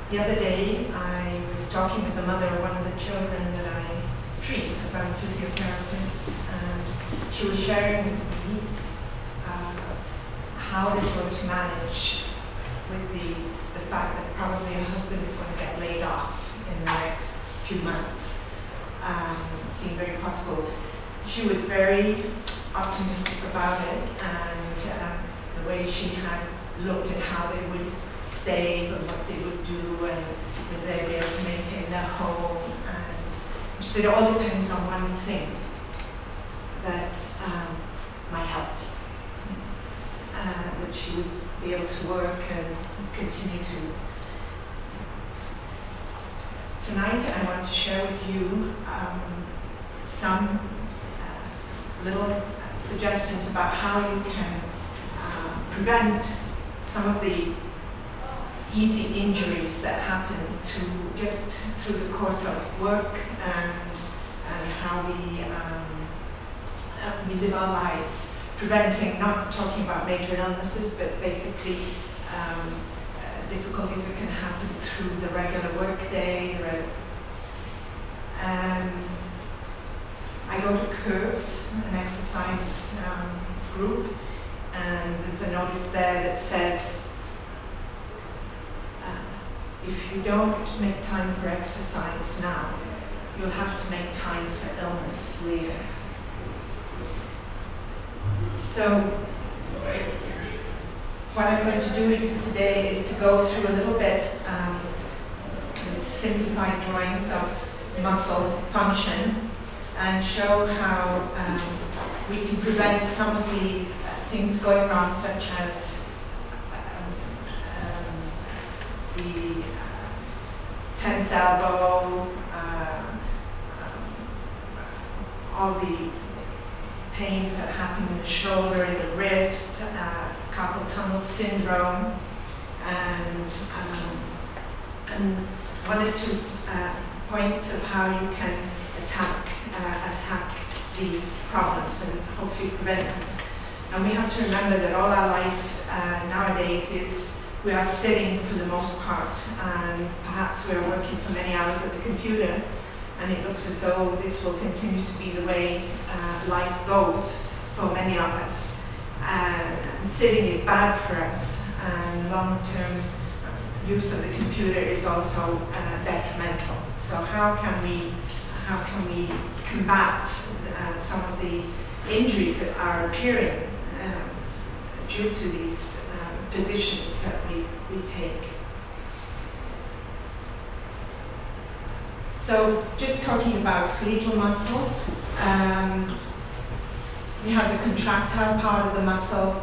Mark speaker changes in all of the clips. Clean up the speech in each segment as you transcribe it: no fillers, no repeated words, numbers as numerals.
Speaker 1: The other day, I was talking with the mother of one of the children that I treat, as I'm a physiotherapist, and she was sharing with me how they're going to manage with the fact that probably her husband is going to get laid off in the next few months. It seemed very possible. She was very optimistic about it, and the way she had looked at how they would save and what they would do, and would they be able to maintain their home. And she said it all depends on one thing, that my health, that she would be able to work and continue to. Tonight I want to share with you some little suggestions about how you can prevent some of the easy injuries that happen to just through the course of work and how we live our lives, preventing, not talking about major illnesses, but basically difficulties that can happen through the regular work day. I go to Curves, an exercise group, and there's a notice there that says, if you don't make time for exercise now, you'll have to make time for illness later. So, what I'm going to do with you today is to go through a little bit simplified drawings of muscle function and show how we can prevent some of the things going wrong, such as the tense elbow, all the pains that happen in the shoulder, in the wrist, carpal tunnel syndrome, and one or two points of how you can attack these problems and hopefully prevent them. And we have to remember that all our life nowadays is we are sitting for the most part, and perhaps we are working for many hours at the computer, and it looks as though this will continue to be the way life goes for many of us. And sitting is bad for us, and long-term use of the computer is also detrimental. So how can we combat some of these injuries that are appearing due to these positions that we take? So just talking about skeletal muscle, you have the contractile part of the muscle,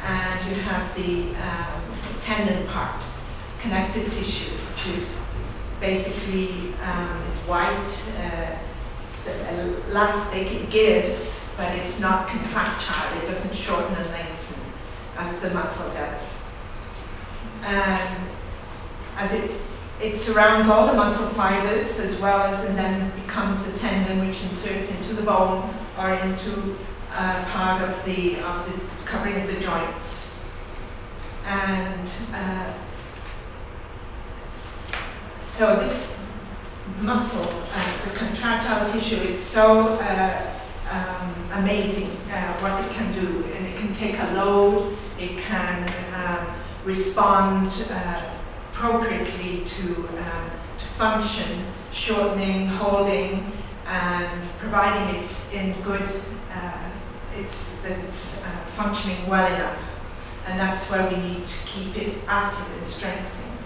Speaker 1: and you have the tendon part, connective tissue, which is basically it's white, it's elastic, it gives, but it's not contractile, it doesn't shorten and lengthen as the muscle does. And as it surrounds all the muscle fibers, as well as, and then becomes the tendon, which inserts into the bone or into part of the covering of the joints. And so this muscle, the contractile tissue, it's so amazing what it can do, and it can take a load, it can respond appropriately to function, shortening, holding, and providing it's in good, it's functioning well enough. And that's where we need to keep it active and strengthening.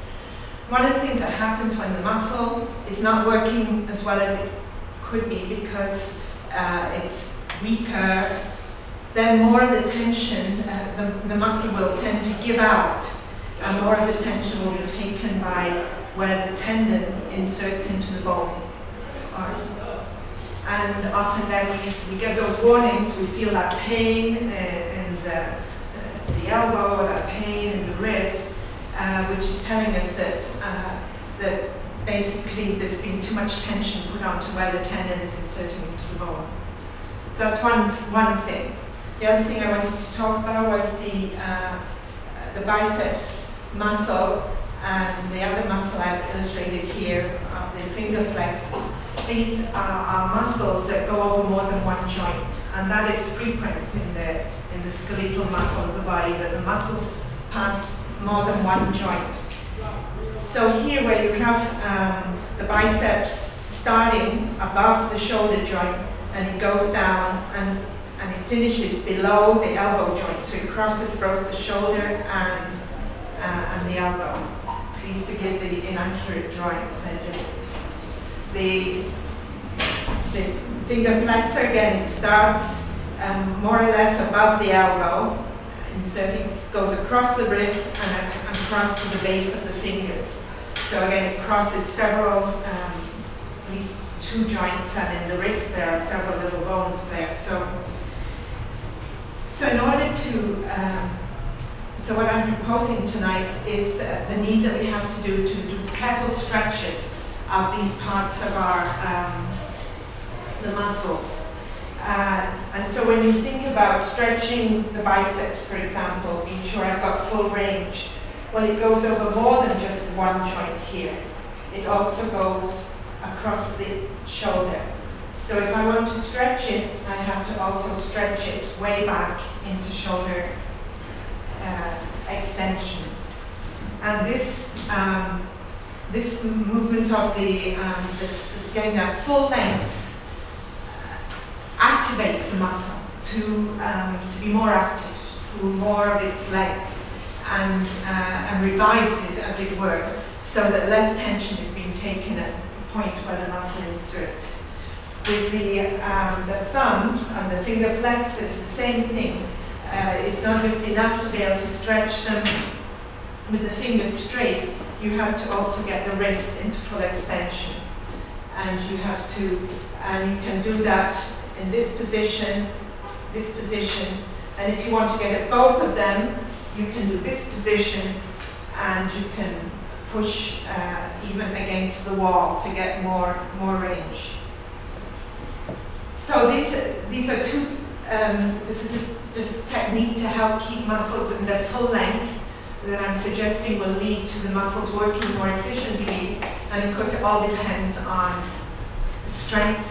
Speaker 1: One of the things that happens when the muscle is not working as well as it could be because it's weaker, then more of the tension, the muscle will tend to give out, and more of the tension will be taken by where the tendon inserts into the bone. And often then we get those warnings, we feel that pain in the elbow, or that pain in the wrist, which is telling us that basically there's been too much tension put onto where the tendon is inserting into the bone. So that's one thing. The other thing I wanted to talk about was the biceps muscle, and the other muscle I've illustrated here of the finger flexors. These are muscles that go over more than one joint, and that is frequent in the skeletal muscle of the body, that the muscles pass more than one joint. So here where you have the biceps starting above the shoulder joint, and it goes down and it finishes below the elbow joint, so it crosses both the shoulder and the elbow. Please forgive the inaccurate drawings. The finger flexor, again, it starts more or less above the elbow, inserting, goes across the wrist and across to the base of the fingers. So again, it crosses several, at least 2 joints, and in the wrist there are several little bones there. So in order to, so what I'm proposing tonight is the need that we have to do careful stretches of these parts of our, the muscles. And so when you think about stretching the biceps, for example, being sure I've got full range, well, it goes over more than just one joint here. It also goes across the shoulder. So if I want to stretch it, I have to also stretch it way back into shoulder extension. And this movement of getting that full length activates the muscle to be more active through more of its length, and revives it, as it were, so that less tension is being taken at the point where the muscle inserts. With the thumb and the finger flexors, the same thing. It's not just enough to be able to stretch them with the fingers straight. You have to also get the wrist into full extension, and you can do that in this position, and if you want to get at both of them, you can do this position, and you can push even against the wall to get more range. So these are two. This is a technique to help keep muscles in their full length that I'm suggesting will lead to the muscles working more efficiently, and of course it all depends on the strength